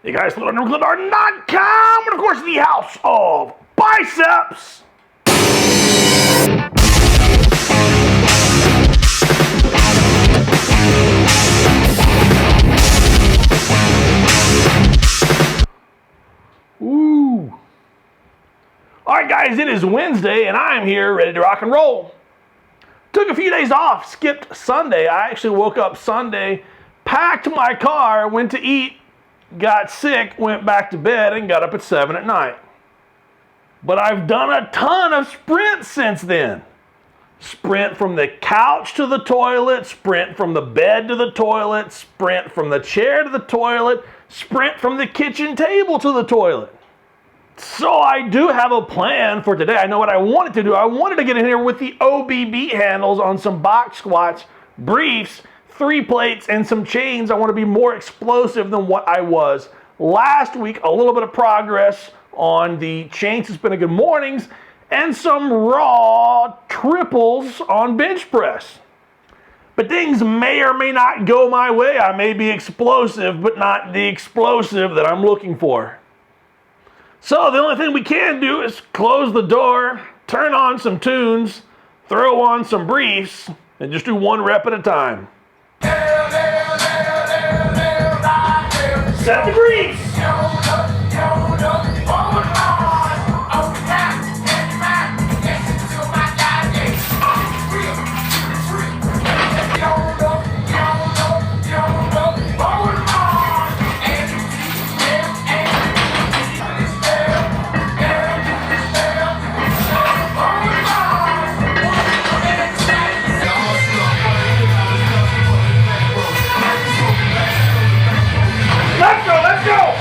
Hey guys, Darden.com, and of course the house of biceps. Ooh. Alright guys, it is Wednesday and I'm here ready to rock and roll. Took a few days off, skipped Sunday. I actually woke up Sunday, packed my car, went to eat, got sick, went back to bed, and got up at 7 at night. But I've done a ton of sprints since then. Sprint from the couch to the toilet, sprint from the bed to the toilet, sprint from the chair to the toilet, sprint from the kitchen table to the toilet. So I do have a plan for today. I know what I wanted to do. I wanted to get in here with the OBB handles on some box squats, briefs, 3 plates, and some chains. I want to be more explosive than what I was last week. A little bit of progress on the chain suspended good mornings and some raw triples on bench press. But things may or may not go my way. I may be explosive, but not the explosive that I'm looking for. So the only thing we can do is close the door, turn on some tunes, throw on some briefs, and just do 1 rep at a time. Set the briefs. Let's go! Let's go!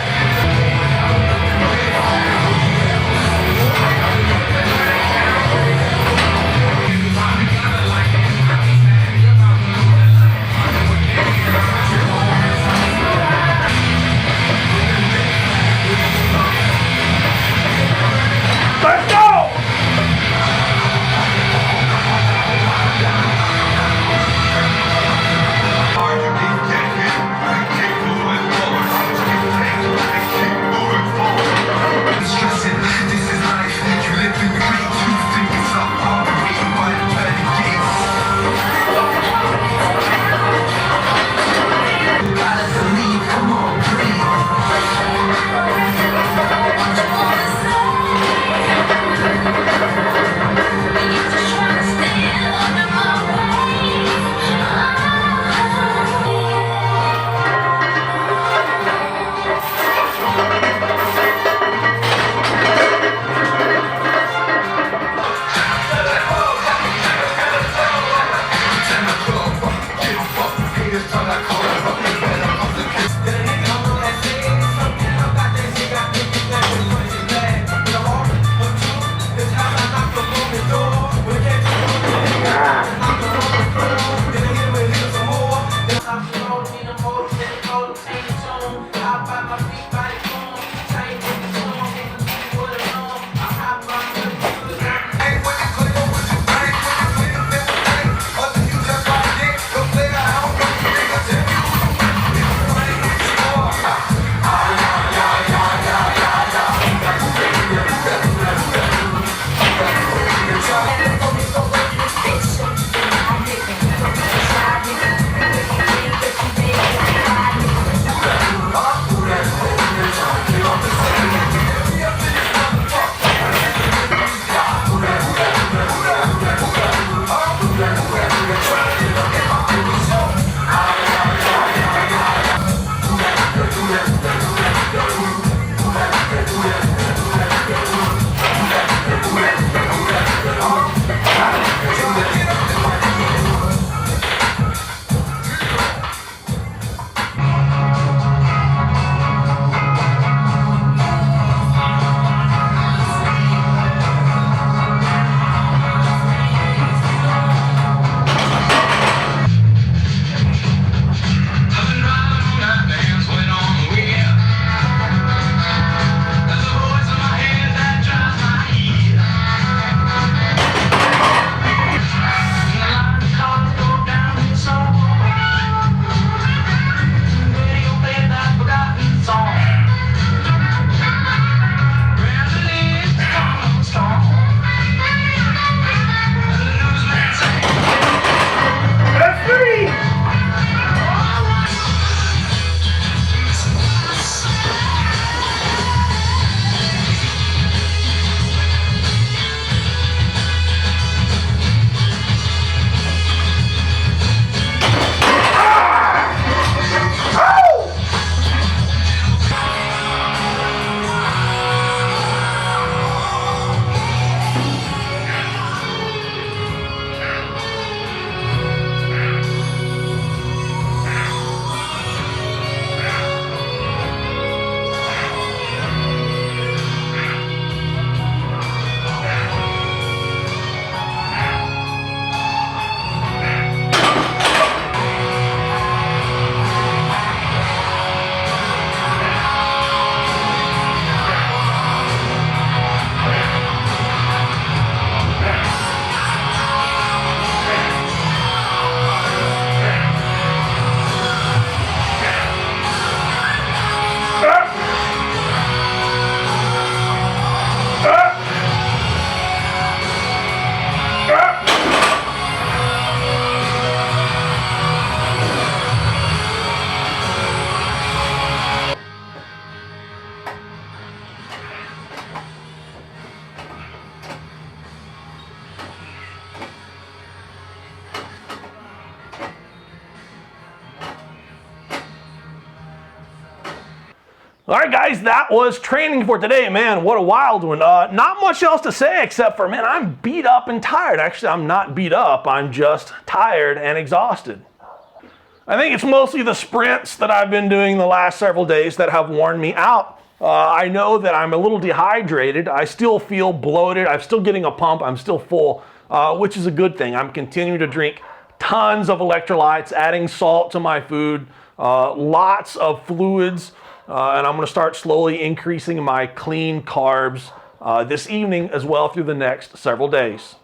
All right, guys, that was training for today. Man, what a wild one. Not much else to say except for, man, I'm beat up and tired. Actually, I'm not beat up. I'm just tired and exhausted. I think it's mostly the sprints that I've been doing the last several days that have worn me out. I know that I'm a little dehydrated. I still feel bloated. I'm still getting a pump. I'm still full, which is a good thing. I'm continuing to drink tons of electrolytes, adding salt to my food, lots of fluids. And I'm going to start slowly increasing my clean carbs this evening as well through the next several days.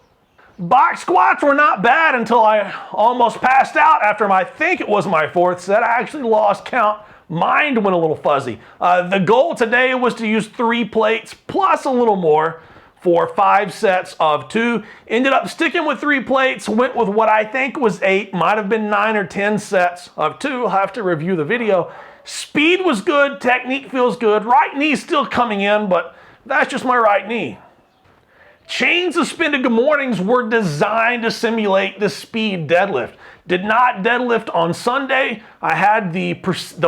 Box squats were not bad until I almost passed out after I think it was my fourth set. I actually lost count. Mind went a little fuzzy. The goal today was to use 3 plates plus a little more for 5 sets of 2. Ended up sticking with 3 plates, went with what I think was 8, might have been 9 or 10 sets of 2. I'll have to review the video. Speed was good, technique feels good. Right knee's still coming in, but that's just my right knee. Chain suspended good mornings were designed to simulate the speed deadlift. Did not deadlift on Sunday. I had the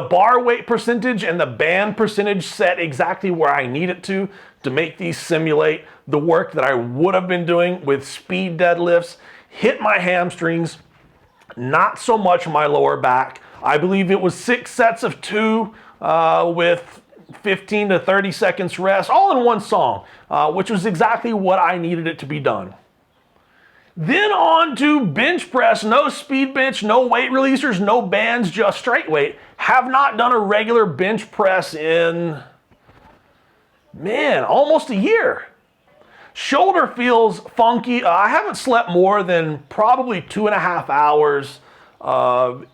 bar weight percentage and the band percentage set exactly where I need it to make these simulate the work that I would have been doing with speed deadlifts. Hit my hamstrings, not so much my lower back. I believe it was 6 sets of 2 with 15 to 30 seconds rest, all in one song, which was exactly what I needed it to be done. Then on to bench press. No speed bench, no weight releasers, no bands, just straight weight. Have not done a regular bench press in, man, almost a year. Shoulder feels funky. I haven't slept more than probably 2.5 hours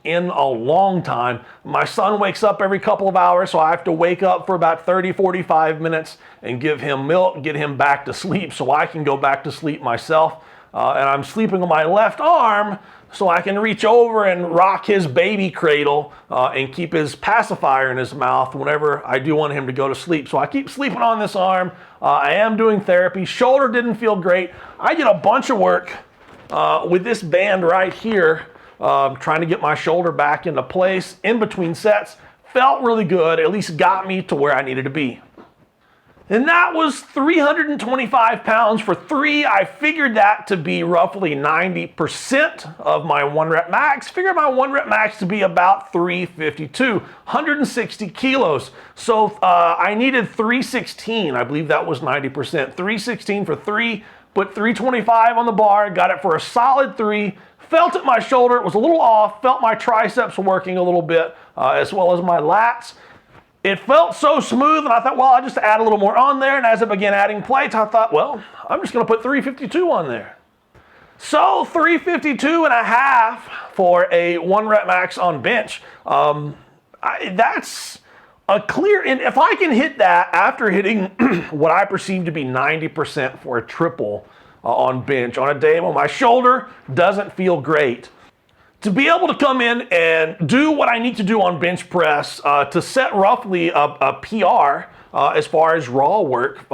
in a long time. My son wakes up every couple of hours, so I have to wake up for about 30, 45 minutes and give him milk, get him back to sleep so I can go back to sleep myself. And I'm sleeping on my left arm so I can reach over and rock his baby cradle and keep his pacifier in his mouth whenever I do want him to go to sleep. So I keep sleeping on this arm. I am doing therapy. Shoulder didn't feel great. I did a bunch of work with this band right here, trying to get my shoulder back into place in between sets. Felt really good, at least got me to where I needed to be. And that was 325 pounds for 3. I figured that to be roughly 90% of my 1 rep max. Figured my 1 rep max to be about 352, 160 kilos. So I needed 316. I believe that was 90%. 316 for 3, put 325 on the bar, got it for a solid 3. Felt it my shoulder, it was a little off, felt my triceps working a little bit, as well as my lats. It felt so smooth, and I thought, well, I'll just add a little more on there. And as I began adding plates, I thought, well, I'm just going to put 352 on there. So 352 and a half for a 1 rep max on bench. That's a clear, and if I can hit that after hitting what I perceive to be 90% for a triple on bench on a day when my shoulder doesn't feel great, to be able to come in and do what I need to do on bench press to set roughly a PR as far as raw work,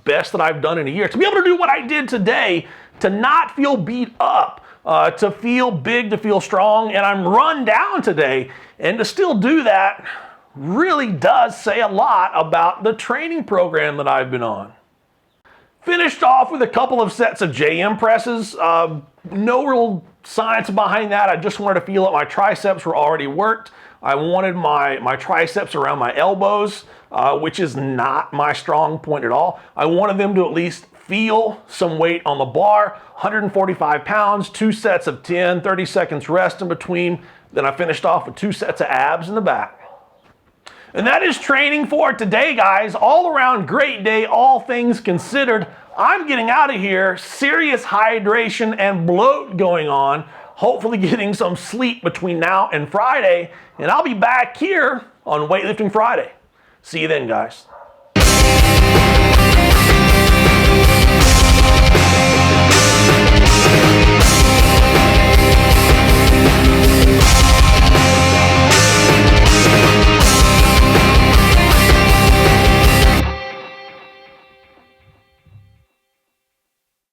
best that I've done in a year. To be able to do what I did today, to not feel beat up, to feel big, to feel strong, and I'm run down today, and to still do that really does say a lot about the training program that I've been on. Finished off with a couple of sets of JM presses. No real science behind that. I just wanted to feel that my triceps were already worked. I wanted my triceps around my elbows, which is not my strong point at all. I wanted them to at least feel some weight on the bar. 145 pounds, 2 sets of 10, 30 seconds rest in between. Then I finished off with 2 sets of abs in the back. And that is training for today, guys. All around great day, all things considered. I'm getting out of here, serious hydration and bloat going on, hopefully getting some sleep between now and Friday, and I'll be back here on Weightlifting Friday. See you then, guys.